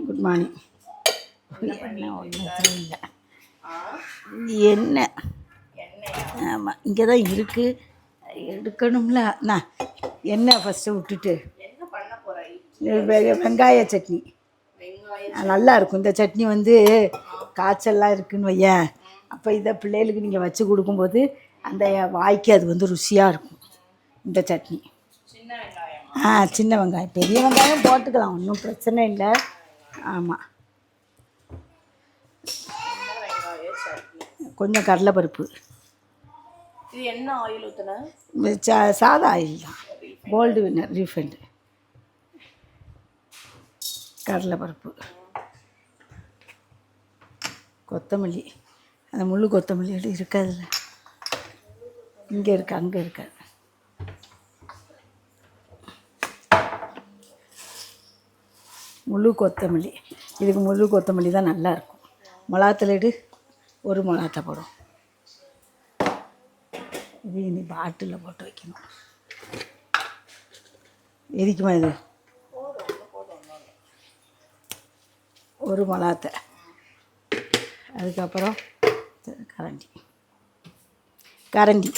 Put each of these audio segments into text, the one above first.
Good morning. என்ன ஒன்றும் இல்லை. எண்ணெய் ஆமாம் இங்கே தான் இருக்குது, எடுக்கணும்ல. அண்ணா எண்ணெய் ஃபஸ்ட்டு விட்டுட்டு வெங்காய சட்னி நல்லா இருக்கும். இந்த சட்னி வந்து காய்ச்சல்லாம் இருக்குன்னு வையேன், அப்போ இதை பிள்ளைகளுக்கு நீங்கள் வச்சு கொடுக்கும்போது அந்த வாய்க்கு அது வந்து ருசியாக இருக்கும் இந்த சட்னி. சின்ன வெங்காயம், பெரிய வெங்காயம் போட்டுக்கலாம், ஒன்றும் பிரச்சனை இல்லை. ஆமாம், கொஞ்சம் கடலைப்பருப்பு. இது என்ன ஆயில் ஊற்றின? சாதா ஆயில் தான், கோல்டு வின்னர் ரீஃபைண்டு. கடலைப்பருப்பு, கொத்தமல்லி, அந்த முள் கொத்தமல்லி இருக்காதுல்ல, இங்கே இருக்கு, அங்கே இருக்காது. முழு கொத்தமல்லி, இதுக்கு முழு கொத்தமல்லி தான் நல்லாயிருக்கும். மிளகாத்தூள் ஒரு மிளகாத்த போடும். இது இனி பாட்டிலில் போட்டு வைக்கணும். எரிக்குமா இது? ஒரு மிளகாத்த, அதுக்கப்புறம் கரண்டி கரண்டி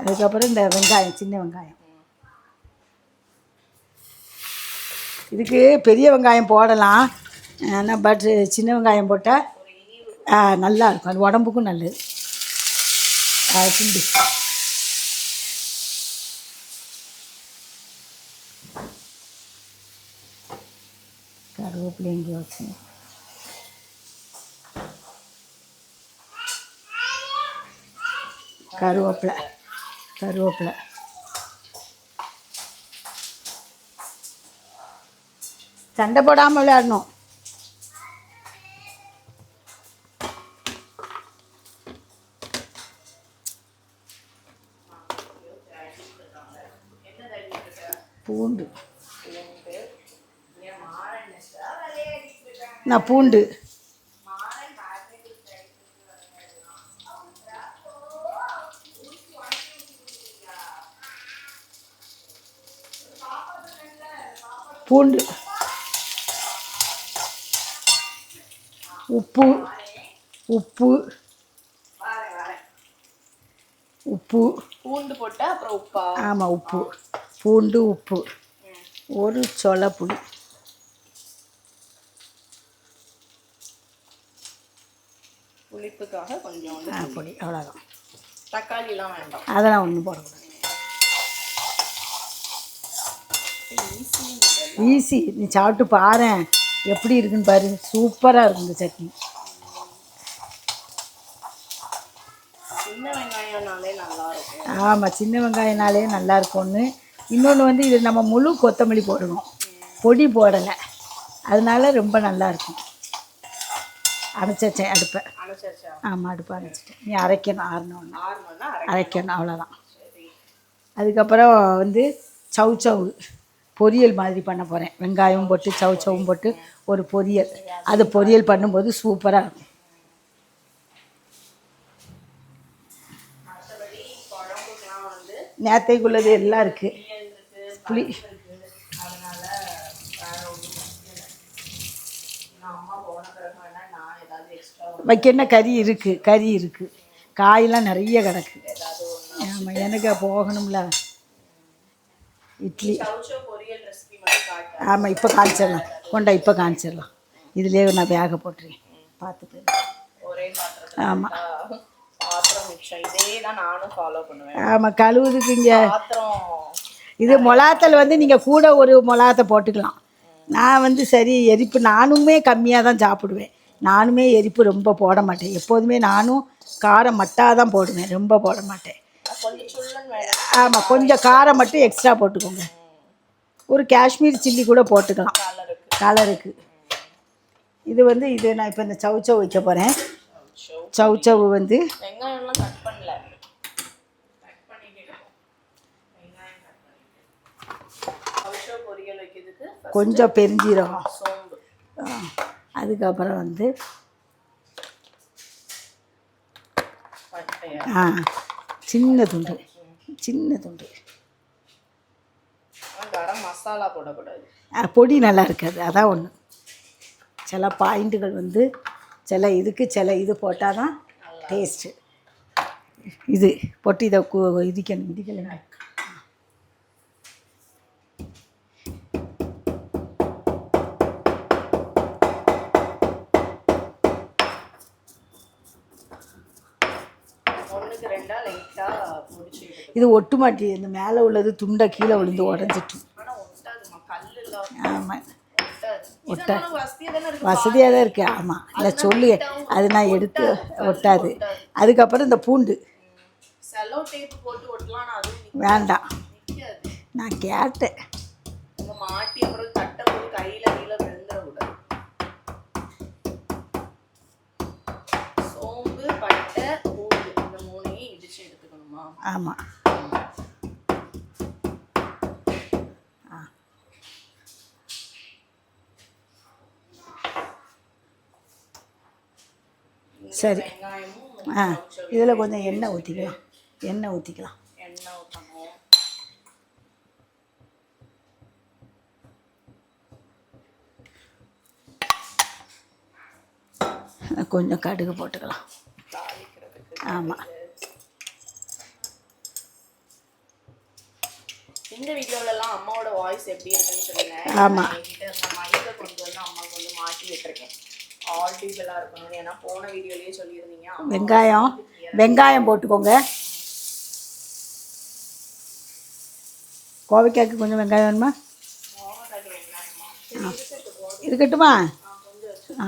அதுக்கப்புறம் இந்த வெங்காயம், சின்ன வெங்காயம். இதுக்கு பெரிய வெங்காயம் போடலாம், ஆனால் பட் சின்ன வெங்காயம் போட்டால் நல்லா இருக்கும், அது உடம்புக்கும் நல்லது. துண்டு கருவேப்பிலை எங்கேயோ வச்சு, கருவேப்பிலை சண்டை போடாமல் விளையாடணும். பூண்டு, நான் பூண்டு பூண்டு, உப்பு உப்பு உப்பு பூண்டு போட்டால் அப்புறம் உப்பா? ஆமாம், உப்பு, பூண்டு, உப்பு, ஒரு சொலை புளி, புளிப்புக்காக கொஞ்சம் பொடி, அவ்வளோதான். தக்காளிலாம் வேண்டாம், அதெல்லாம் ஒன்றும் போடக்கூடாது. ஈஸி, நீ சாப்பிட்டு பாரு எப்படி இருக்குன்னு பாரு, சூப்பராக இருக்கும் இந்த சட்னி. சின்ன வெங்காயம்னாலே நல்லா இருக்கும். ஆமாம், சின்ன வெங்காயம்னாலே நல்லா இருக்கும்னு. இன்னொன்று வந்து இது நம்ம முழு கொத்தமல்லி போடணும், பொடி போடலை, அதனால ரொம்ப நல்லாயிருக்கும். அரைச்சேன் அடுப்பை. ஆமாம், அடுப்பை அரைச்சிட்டேன். நீ அரைக்கணும், ஆறணும்னு அரைக்கணும், அவ்வளோதான். அதுக்கப்புறம் வந்து சவுச்சவு பொரியல் மாதிரி பண்ண போகிறேன். வெங்காயம் போட்டு சவுச்சவும் போட்டு ஒரு பொரியல், அது பொரியல் பண்ணும்போது சூப்பராக இருக்கும். நேத்தைக்குள்ளது எல்லாம் இருக்குது. புளி வைக்க என்ன கறி இருக்குது, காயெல்லாம் நிறைய கிடக்கு. ஆமாம், எனக்கு போகணும்ல. இட்லி, ஆமாம், இப்போ காமிச்சிடலாம், கொண்டா இப்போ காமிச்சிடலாம். இதுலேயே நான் பேகை போட்டுறேன், பார்த்துட்டு. ஆமாம் ஆமாம், கழுவுதுக்கு இங்கே இது மிளகாத்தல் வந்து நீங்கள் கூட ஒரு மிளகாத்தை போட்டுக்கலாம். நான் வந்து சரி எரிப்பு நானுமே கம்மியாக தான் சாப்பிடுவேன். நானுமே எரிப்பு ரொம்ப போட மாட்டேன், எப்போதுமே நானும் காரம் மட்டாக தான் போடுவேன், ரொம்ப போட மாட்டேன். ஆமாம், கொஞ்சம் காரம் மட்டும் எக்ஸ்ட்ரா போட்டுக்கோங்க. ஒரு காஷ்மீர் சில்லி கூட போட்டுக்கலாம் கலருக்கு. இது வந்து இது நான் இப்போ இந்த சவுச்சவு வைக்க போகிறேன். சவுச்சவு வந்து கொஞ்சம் பெருஞ்சீரகம், அதுக்கப்புறம் வந்து சின்ன துண்டு மசாலா போடக்கூடாது. பொடி நல்லா இருக்காது, அதான் ஒன்று. சில பாயிண்ட்டுகள் வந்து சில இதுக்கு சில இது போட்டால் தான் டேஸ்ட்டு. இது போட்டு இதை இடிக்கலைங்க. ஒன்றுக்கு ரெண்டா லைட்டாக முடிச்சு எடுத்து. இது ஒட்டு மாட்டி, இந்த மேலே உள்ளது துண்டை கீழே விழுந்து உடஞ்சிட்டு. ஆனால் ஒட்டாதுமா, கல்லுலாம் ஆமாம், ஒட்டாது. வசதியாக தானே இருக்கு. வசதியாக தான் இருக்குது. ஆமாம், இல்லை சொல்லு, அது நான் எடுத்து ஒட்டாது. அதுக்கப்புறம் இந்த பூண்டு செலோ டேப் போட்டு ஒட்டலாம். அது வேண்டாம், நிற்காது. நான் கேட்டேன். உங்கள் மாட்டி அப்புறம் தட்டை போட்டு கையில் கீழே விழுந்துடக்கூடாது. சோம்பு, பட்டை, பூண்டு இந்த மூணையும் இடிச்சு எடுத்துக்கணுமா? ஆமாம். சரி. இதில் கொஞ்சம் எண்ணெய் ஊற்றிக்கலாம். எண்ணெய் ஊற்றணும். கொஞ்சம் கடுகு போட்டுக்கலாம். ஆமாம். இந்த வீடியோலலாம் அம்மாவோட வாய்ஸ் எப்படி இருக்குன்னு சொல்லுங்க. ஆமாம், என்கிட்ட அந்த மைக்கை கொண்டு வந்து அம்மாவுக்கு வந்து மாட்டி விட்டுருக்கேன், ஆடிபிளாக இருக்கணும். ஏன்னா போன வீடியோலேயே சொல்லியிருந்தீங்க. வெங்காயம் போட்டுக்கோங்க. கோவைக்காய்க்கு கொஞ்சம் வெங்காயம் வேணுமா? இருக்கட்டுமா? ஆ,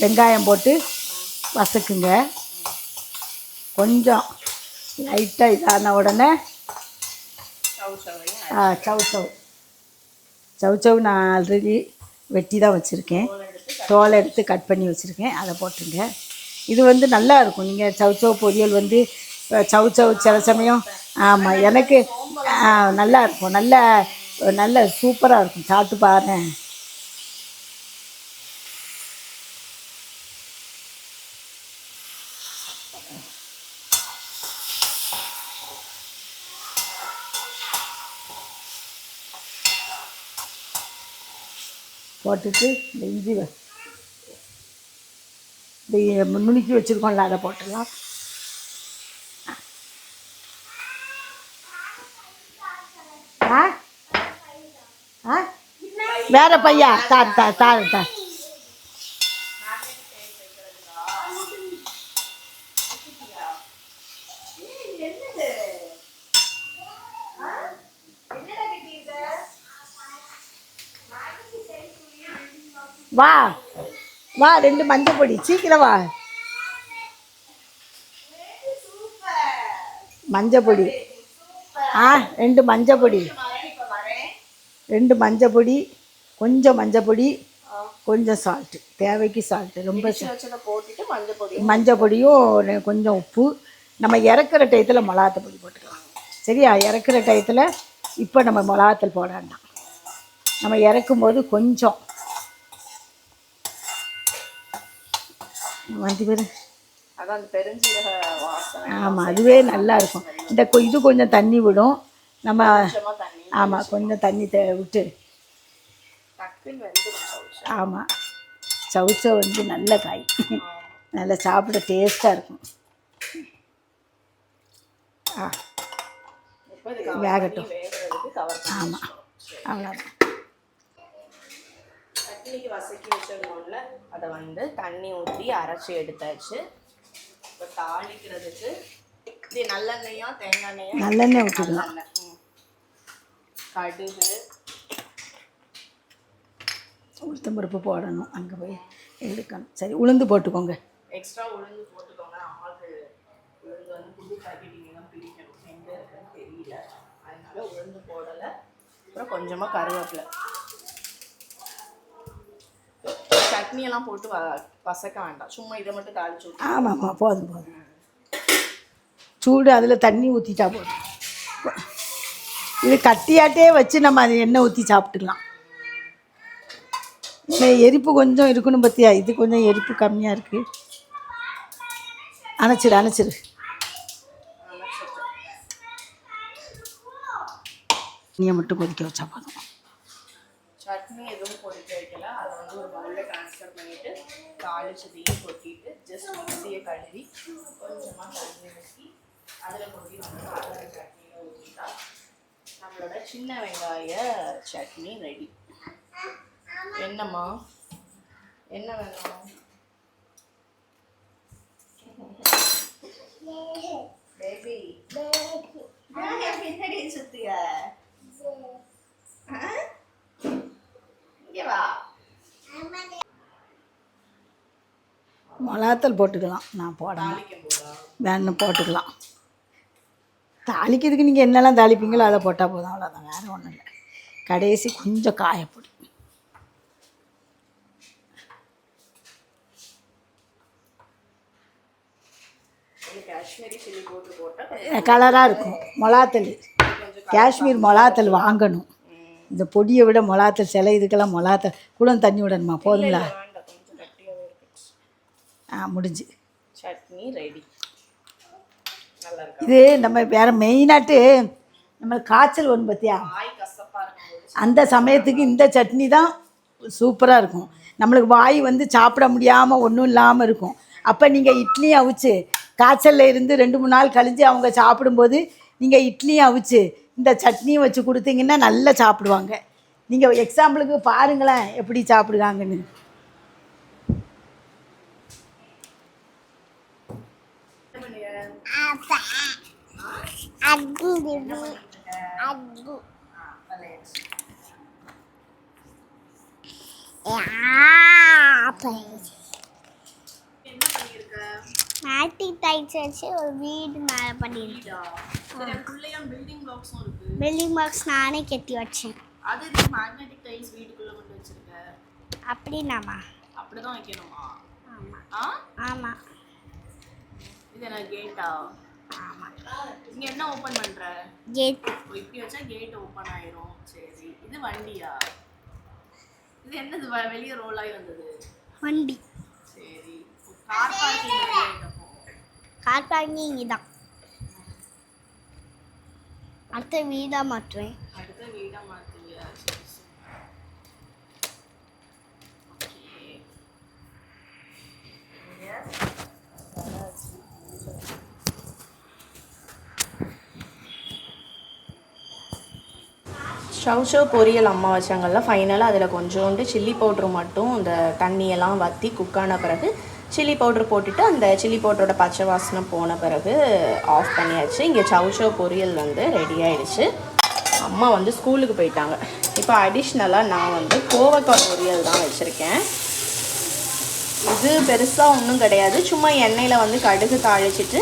வெங்காயம் போட்டு வதக்குங்க. கொஞ்சம் லைட்டாக இதான உடனே சவுச்சவு நான் ஆல்ரெடி வெட்டி தான் வச்சுருக்கேன், தோலை எடுத்து கட் பண்ணி வச்சுருக்கேன், அதை போட்டுருங்க. இது வந்து நல்லா இருக்கும். நீங்கள் சவுச்சவு பொரியல் வந்து சவுச்சவு சில சமயம், ஆமாம், எனக்கு நல்லா இருக்கும். நல்ல சூப்பராக இருக்கும், சாப்பிட்டு பாரு. போட்டுட்டு இந்த இஞ்சி இந்த நுணுக்கி வச்சுருக்கோம்ல அதை போட்டுடலாம். ஆ ஆ வேறு பையா தார் தார் தார் தார். வா வா, 2 மஞ்சள் பொடி, சீக்கிரம் வா. மஞ்சள் பொடி, 2 மஞ்சள் பொடி, 2 மஞ்சள் பொடி, கொஞ்சம் மஞ்சள் பொடி, கொஞ்சம் சால்ட்டு, தேவைக்கு சால்ட்டு. ரொம்ப போட்டுட்டு மஞ்சள் பொடியும் கொஞ்சம் உப்பு. நம்ம இறக்குற டயத்தில் மிளகாத்தூள் பொடி போட்டுக்கலாம். சரியா? இறக்குற டயத்தில் இப்போ நம்ம மிளகாத்தூள் போட வேண்டாம். நம்ம இறக்கும்போது கொஞ்சம் வந்து பேர் அதான் பெருஞ்சீரக வாசனை. ஆமாம், அதுவே நல்லா இருக்கும். இந்த இது கொஞ்சம் தண்ணி விடும் நம்ம. ஆமாம், கொஞ்சம் தண்ணி விட்டு. ஆமாம், சவுச்சை வந்து நல்ல காய், நல்லா சாப்பிட டேஸ்ட்டாக இருக்கும். வேகட்டும். ஆமாம், அவ்வளோதான். சட்னிக்கு வசக்கி வச்சிடணும்ல, அதை வந்து தண்ணி ஊற்றி அரைச்சி எடுத்தாச்சு. இப்போ தாளிக்கிறதுக்கு இது நல்லெண்ணெயா தேங்காய் எண்ணெயா? நல்லெண்ணெய் ஊற்றிக்கலாம். கடுகு, உளுத்தம்பருப்பு போடணும், அங்கே போய் எடுக்கணும். சரி, உளுந்து போட்டுக்கோங்க. எக்ஸ்ட்ரா உளுந்து போட்டுக்கோங்க. அம்மாவுக்கு உளுந்து வந்து புது பாக்கெட்டிங் தான் பிடிக்கணும், எங்கே இருக்குன்னு தெரியல, அதனால உளுந்து போடலை. அப்புறம் கொஞ்சமாக கருவேப்பிலை. சட்னியெல்லாம் போட்டு வசக்க வேண்டாம், சும்மா இதை மட்டும் தாளிச்சு விட்டு. ஆமாம்மா, போதும் போதும். சூடு அதில் தண்ணி ஊற்றிட்டா போதும். இது கட்டியாட்டே வச்சு நம்ம அதை எண்ணெய் ஊற்றி சாப்பிட்டுக்கலாம். எரிப்பு கொஞ்சம் இருக்கணும் பற்றியா, இது கொஞ்சம் எரிப்பு கம்மியாக இருக்குது. அணைச்சிரு. தண்ணியை மட்டும் கொதிக்க வச்சா போதும். சட்னி எதுவும் கொதிக்க வைக்கல. அதை வந்து ஒரு பவுலில் ட்ரான்ஸ்ஃபர் பண்ணிவிட்டு தாளிச்சதையும் கொட்டிட்டு ஜஸ்ட் மிக்ஸியை கழுவி கொஞ்சமாக தண்ணி ஊற்றி அதில் கொட்டி வந்து அதை சட்னியில் ஊற்றிட்டா நம்மளோட சின்ன வெங்காய சட்னி ரெடி. என்னம்மா என்ன வேணும்? பேபி பின்னாடி சுத்திய இங்கே வா. மிளகாத்தூள் போட்டுக்கலாம். நான் போடாமல் தாளிக்கும் போதா? வேணும் போட்டுக்கலாம். தாளிக்கிறதுக்கு நீங்கள் என்னெல்லாம் தாளிப்பீங்களோ அதை போட்டால் போதும், அவ்வளோதான். வேறு ஒன்றும் இல்லை. கடைசி கொஞ்சம் காயப்பொடி. காஷ்மீரி சில்லி போட்டு போட்டால் கலராக இருக்கும். மிளகாத்தூள் காஷ்மீர் மிளகாத்தூள் வாங்கணும். இந்த பொடியை விட மிளகாத்தூள் சில இதுக்கெல்லாம் மிளகாத்தூள் கூட தண்ணி விடணுமா? போதுங்களா? கொஞ்சம் கட்டியாகவே இருக்கு. முடிஞ்சு சட்னி ரெடி. நல்லா இருக்கு. இது நம்ம வேறு மெயினாட்டு நம்ம காய்ச்சல் ஒன்று பார்த்தியா, வாய் கசப்பாக இருக்கும்போது அந்த சமயத்துக்கு இந்த சட்னி தான் சூப்பராக இருக்கும். நம்மளுக்கு வாய் வந்து சாப்பிட முடியாமல் ஒன்றும் இல்லாமல் இருக்கும். அப்போ நீங்கள் இட்லியும் அவிச்சு காய்ச்சலில் இருந்து 2-3 நாள் கழிஞ்சு அவங்க சாப்பிடும்போது நீங்கள் இட்லியும் அவிச்சு இந்த சட்னியும் வச்சு கொடுத்தீங்கன்னா நல்லா சாப்பிடுவாங்க. நீங்கள் எக்ஸாம்பிளுக்கு பாருங்களேன் எப்படி சாப்பிடுவாங்கன்னு. ஒரு வீடு மேலே பண்ணியிருக்கேன். பில்டிங் பாக்ஸ் நானே கட்டி வச்சேன். அது மேக்னெட்டிக் டைல்ஸ் வீட்டுக்குள்ள கொண்டு வச்சிருக்க. அப்படின்னாமா? அப்படிதான் வைக்கணுமா? ஆமாம் ஆமாம். இது என்ன கேட்டா? ஆமாம். இங்க என்ன ஓபன் பண்ற? கேட். இப்படி வச்சா கேட் ஓபன் ஆயிரும். சரி, இது வண்டியா? இது என்னது வெளிய ரோல் ஆகி வந்தது? வண்டி. சரி, கார் பார்க்கிங் வெளிய கார் பார்க்கிங் இதான். அடுத்த வீடா மாற்றுவேன். அடுத்த வீடா மாத்துவியா? சரி சரி. ஓகே. சௌசௌ பொரியல் அம்மா வச்சாங்கல்ல, ஃபைனலாக அதில் கொஞ்சோண்டு சில்லி பவுட்ரு மட்டும் இந்த தண்ணியெல்லாம் வற்றி குக்கான பிறகு சில்லி பவுட்ரு போட்டுட்டு அந்த சில்லி பவுட்ரோட பச்சை வாசனை போன பிறகு ஆஃப் பண்ணியாச்சு. இங்கே சௌசௌ பொரியல் வந்து ரெடி ஆகிடுச்சு. அம்மா வந்து ஸ்கூலுக்கு போயிட்டாங்க. இப்போ அடிஷ்னலாக நான் வந்து கோவக்காய் பொரியல் தான் வச்சுருக்கேன். இது பெருசாக ஒன்றும் கிடையாது. சும்மா எண்ணெயில் வந்து கடுகு தாளிச்சிட்டு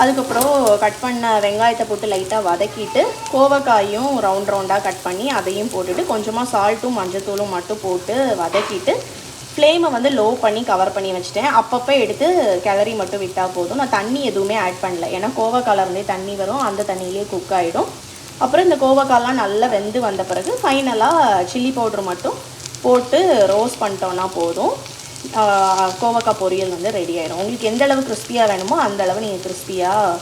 அதுக்கப்புறம் கட் பண்ண வெங்காயத்தை போட்டு லைட்டாக வதக்கிட்டு கோவக்காயும் ரவுண்டாக கட் பண்ணி அதையும் போட்டுட்டு கொஞ்சமாக சால்ட்டும் மஞ்சத்தூளும் மட்டும் போட்டு வதக்கிட்டு ஃப்ளேமை வந்து லோ பண்ணி கவர் பண்ணி வச்சுட்டேன். அப்பப்போ எடுத்து கிளறி மட்டும் விட்டால் போதும். நான் தண்ணி எதுவுமே ஆட் பண்ணல, ஏன்னா கோவக்காயிலேருந்தே தண்ணி வரும், அந்த தண்ணியிலே குக் ஆகிடும். அப்புறம் இந்த கோவக்காயெலாம் நல்லா வெந்து வந்த பிறகு ஃபைனலாக சில்லி பவுட்ரு மட்டும் போட்டு ரோஸ்ட் பண்ணிட்டோன்னா போதும். கோவக்காய் பொரியல் வந்து ரெடி ஆகிடும். உங்களுக்கு எந்த அளவு கிறிஸ்பியாக வேணுமோ அந்த அளவு நீங்கள் கிறிஸ்பியாக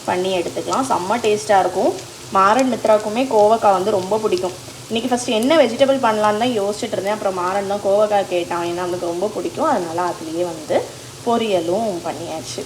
பண்ணி எடுத்துக்கலாம். செம்ம டேஸ்ட்டாக இருக்கும். மாறன் மித்ராக்குமே கோவக்காய் வந்து ரொம்ப பிடிக்கும். இன்றைக்கி ஃபஸ்ட்டு என்ன வெஜிடபிள் பண்ணலான்னு தான் யோசிச்சுட்டு இருந்தேன். அப்புறம் மாறன் தான் கோவக்காய் கேட்டான், ஏன்னா அவனுக்கு ரொம்ப பிடிக்கும். அதனால் அதுலேயே வந்து பொரியலும் பண்ணியாச்சு.